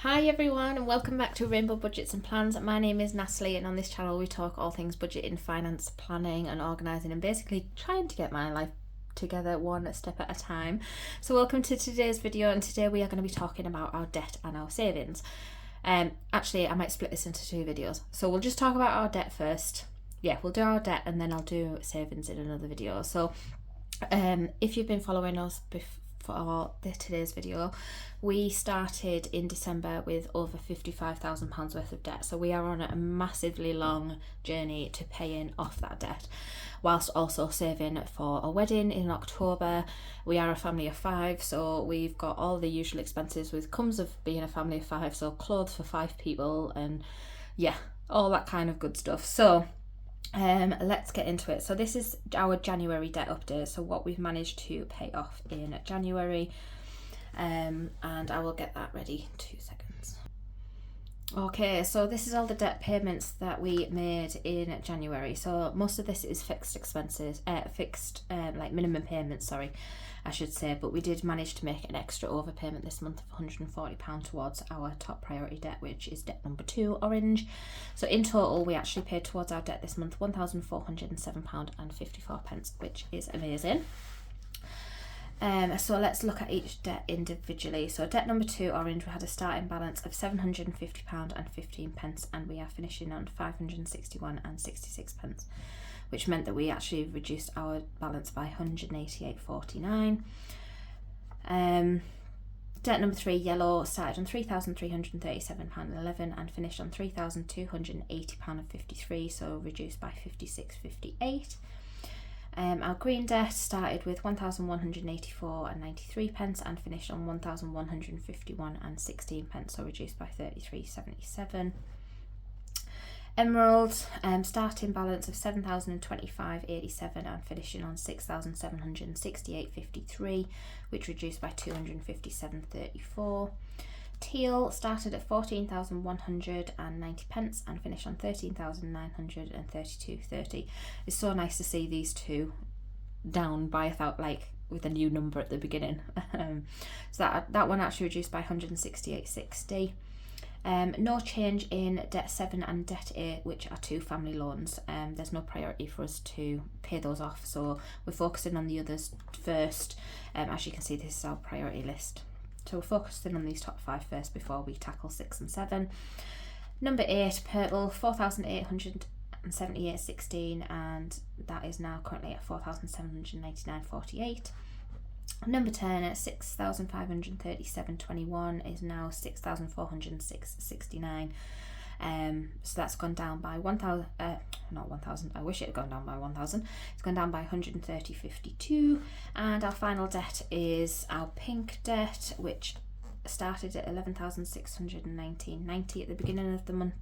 Hi everyone and welcome back to Rainbow Budgets and Plans. My name is Natalie and on this channel we talk all things budgeting, finance, planning and organising and basically trying to get my life together one step at a time. So welcome to today's video, and today we are going to be talking about our debt and our savings. Actually I might split this into two videos. So we'll just talk about our debt first. Yeah, we'll do our debt and then I'll do savings in another video. So if you've been following us for today's video, we started in December with over £55,000 worth of debt, so we are on a massively long journey to paying off that debt whilst also saving for a wedding in October. We are a family of 5, so we've got all the usual expenses with comes of being a family of 5, so clothes for 5 people and yeah, all that kind of good stuff. So let's get into it. So this is our January debt update, so what we've managed to pay off in January, and I will get that ready. 2 seconds. Okay, so this is all the debt payments that we made in January. So most of this is fixed expenses, like minimum payments, sorry, I should say, but we did manage to make an extra overpayment this month of £140 towards our top priority debt, which is debt number 2, Orange. So in total, we actually paid towards our debt this month £1,407.54, which is amazing. So let's look at each debt individually. So debt number 2, Orange, we had a starting balance of £750.15 and we are finishing on £561.66, which meant that we actually reduced our balance by £188.49. Debt number 3, Yellow, started on £3,337.11 and finished on £3,280.53, so reduced by £56.58. Our green debt started with £1,184.93 and finished on £1,151.16, so reduced by £33.77. Emerald, starting balance of £7,025.87 and finishing on £6,768.53, which reduced by £257.34. Teal started at £14,190 and finished on £13,932.30. It's so nice to see these two down by with a new number at the beginning. So that one actually reduced by £168.60. No change in debt 7 and debt 8, which are 2 family loans. There's no priority for us to pay those off, so we're focusing on the others first. As you can see, this is our priority list. So we're focusing on these top 5 first before we tackle 6 and 7. Number 8, Purple, £4,878.16, and that is now currently at £4,799.48. Number 10 at £6,537.21 is now £6,406.69. So that's gone down by 1,000, not 1,000, I wish it had gone down by 1,000. It's gone down by 130.52. And our final debt is our pink debt, which started at £11,619.90 at the beginning of the month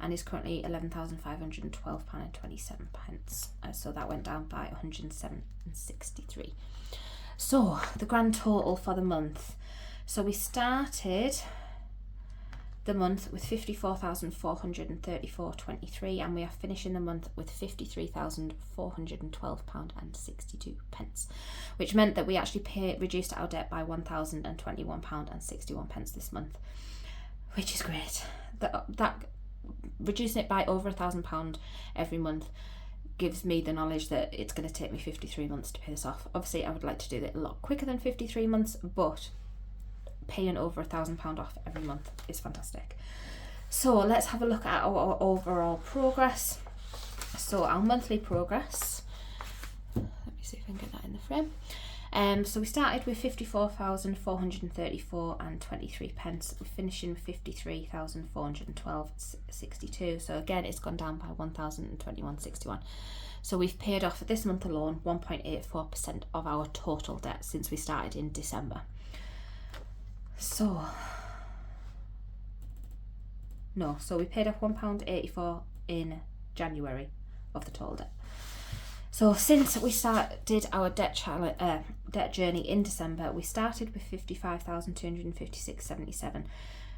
and is currently £11,512.27. So that went down by 107.63. So the grand total for the month. So we started the month with £54,434.23 and we are finishing the month with £53,412.62, which meant that we actually reduced our debt by £1,021.61 this month, which is great. That reducing it by over £1,000 every month gives me the knowledge that it's going to take me 53 months to pay this off. Obviously I would like to do it a lot quicker than 53 months, but paying over £1,000 off every month is fantastic. So let's have a look at our overall progress. So our monthly progress, let me see if I can get that in the frame. So we started with £54,434.23. We're finishing with £53,412.62. So again, it's gone down by £1,021.61. So we've paid off this month alone 1.84% of our total debt since we started in December. So we paid off £1.84 in January of the total debt. So since we started our debt journey in December, we started with £55,256.77.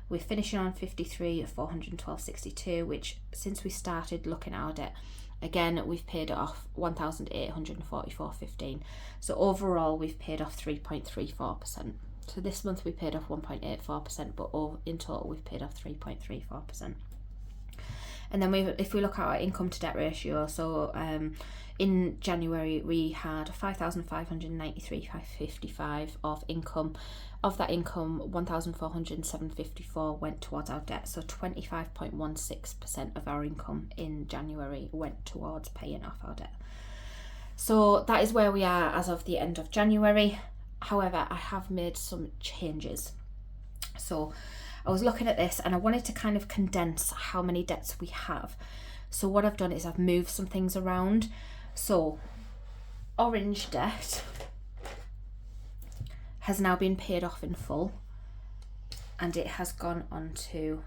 We're finishing on £53,412.62, which since we started looking at our debt, again, we've paid it off £1,844.15. So overall, we've paid off 3.34%. So this month we paid off 1.84%, but in total we've paid off 3.34%. And then if we look at our income to debt ratio, so in January we had 5,593.55 of income. Of that income, 1,407.54 went towards our debt. So 25.16% of our income in January went towards paying off our debt. So that is where we are as of the end of January. However, I have made some changes. So I was looking at this and I wanted to kind of condense how many debts we have. So what I've done is I've moved some things around. So orange debt has now been paid off in full and it has gone on to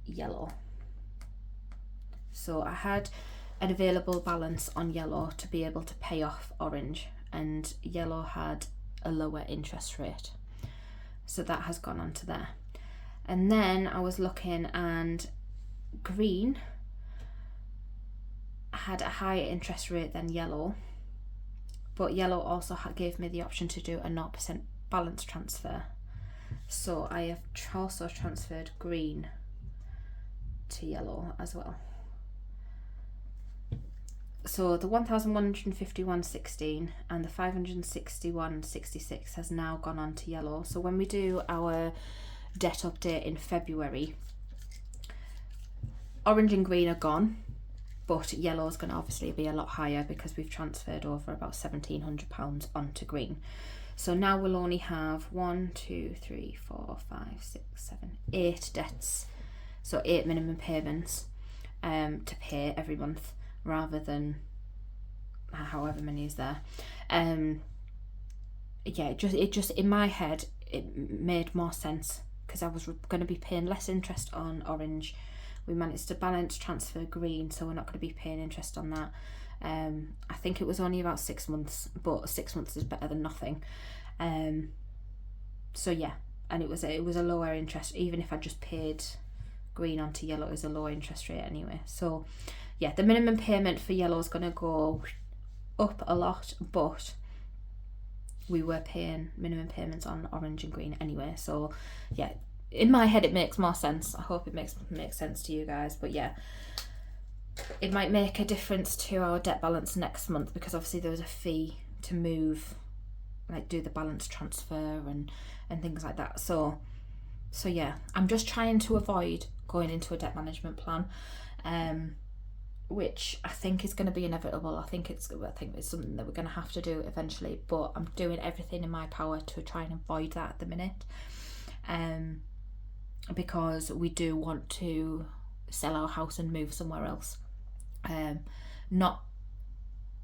yellow. So I had an available balance on yellow to be able to pay off orange, and yellow had a lower interest rate. So that has gone on to there. And then I was looking, and green had a higher interest rate than yellow, but yellow also gave me the option to do a 0% balance transfer. So I have also transferred green to yellow as well. So the 1,151.16 and the 561.66 has now gone on to yellow. So when we do our debt update in February, orange and green are gone, but yellow is going to obviously be a lot higher because we've transferred over about £1,700 onto green. So now we'll only have 8 debts, so 8 minimum payments to pay every month, rather than however many is there. It just in my head it made more sense because I was going to be paying less interest on orange. We managed to balance transfer green, so we're not going to be paying interest on that. I think it was only about 6 months, but 6 months is better than nothing. So yeah, and it was a lower interest. Even if I just paid green onto yellow, it was a lower interest rate anyway. So yeah, the minimum payment for yellow is going to go up a lot, but we were paying minimum payments on orange and green anyway. So yeah, in my head it makes more sense. I hope it makes sense to you guys. But yeah, it might make a difference to our debt balance next month because obviously there was a fee to move, like do the balance transfer and things like that. So yeah, I'm just trying to avoid going into a debt management plan, which I think is going to be inevitable. I think it's something that we're going to have to do eventually, but I'm doing everything in my power to try and avoid that at the minute, because we do want to sell our house and move somewhere else, not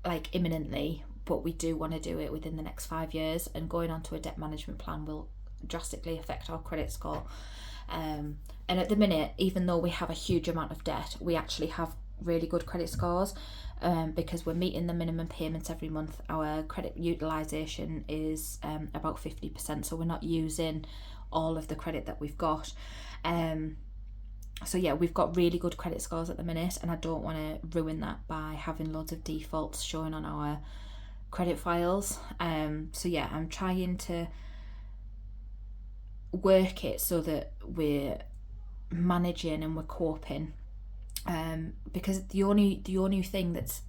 like imminently, but we do want to do it within the next 5 years, and going onto a debt management plan will drastically affect our credit score. And at the minute, even though we have a huge amount of debt, we actually have really good credit scores, because we're meeting the minimum payments every month. Our credit utilisation is about 50%, so we're not using all of the credit that we've got. So yeah, we've got really good credit scores at the minute, and I don't want to ruin that by having loads of defaults showing on our credit files. So yeah, I'm trying to work it so that we're managing and we're coping, because the only thing that's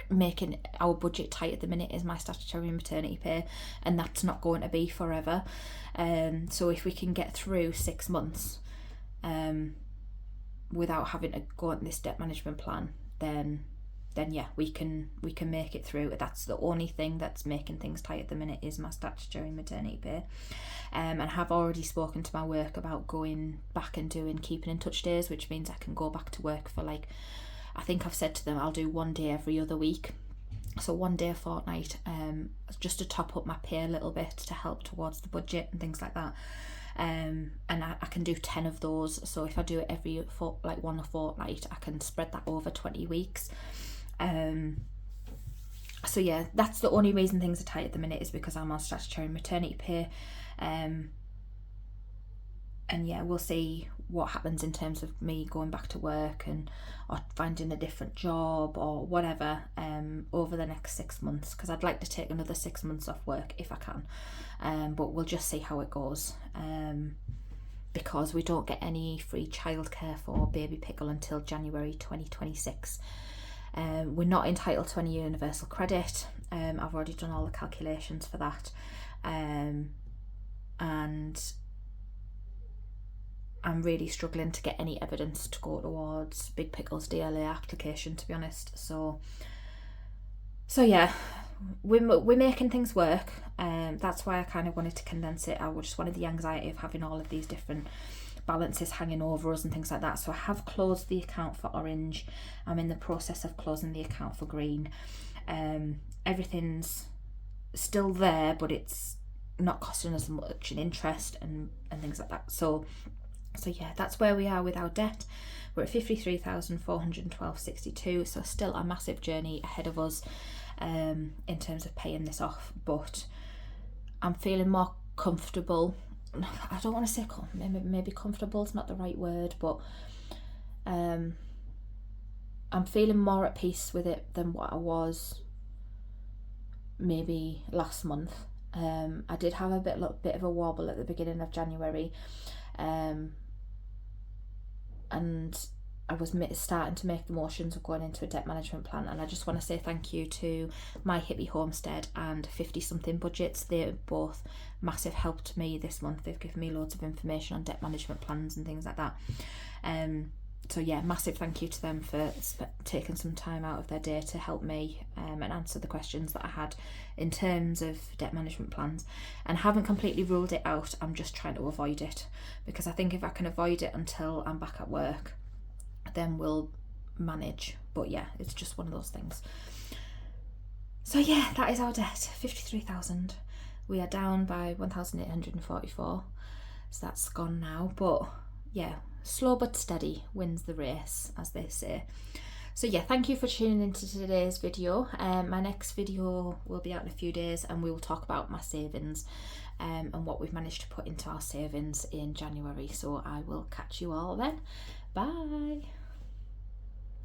making our budget tight at the minute is my statutory maternity pay, and that's not going to be forever. So if we can get through 6 months without having to go on this debt management plan, then yeah, we can make it through. That's the only thing that's making things tight at the minute is my statutory maternity pay. And I have already spoken to my work about going back and doing keeping in touch days, which means I can go back to work for, like, I think I've said to them I'll do 1 day every other week, so 1 day a fortnight, just to top up my pay a little bit to help towards the budget and things like that. And I can do 10 of those, so if I do it every one a fortnight, I can spread that over 20 weeks. So yeah, that's the only reason things are tight at the minute, is because I'm on statutory maternity pay. And yeah, we'll see what happens in terms of me going back to work or finding a different job or whatever over the next 6 months, because I'd like to take another 6 months off work if I can, but we'll just see how it goes, because we don't get any free childcare for baby Pickle until January 2026. We're not entitled to any universal credit. I've already done all the calculations for that, and I'm really struggling to get any evidence to go towards Big Pickle's DLA application, to be honest. So yeah, we're making things work. That's why I kind of wanted to condense it. I just wanted the anxiety of having all of these different balances hanging over us and things like that. So I have closed the account for Orange. I'm in the process of closing the account for Green. Everything's still there, but it's not costing us much in interest and things like that. So yeah, that's where we are with our debt. We're at 53,412.62, so still a massive journey ahead of us in terms of paying this off, but I'm feeling more comfortable. I don't want to say maybe comfortable is not the right word, but I'm feeling more at peace with it than what I was maybe last month. I did have a bit of a wobble at the beginning of January, and I was starting to make the motions of going into a debt management plan, and I just want to say thank you to My Hippie Homestead and 50 something budgets. They both massive help to me this month. They've given me loads of information on debt management plans and things like that. So yeah, massive thank you to them for taking some time out of their day to help me and answer the questions that I had in terms of debt management plans. And I haven't completely ruled it out, I'm just trying to avoid it, because I think if I can avoid it until I'm back at work, then we'll manage. But yeah, it's just one of those things. So yeah, that is our debt, 53,000. We are down by 1,844, so that's gone now. But yeah, slow but steady wins the race, as they say. So yeah, thank you for tuning into today's video. My next video will be out in a few days, and we will talk about my savings and what we've managed to put into our savings in January. So I will catch you all then. Bye.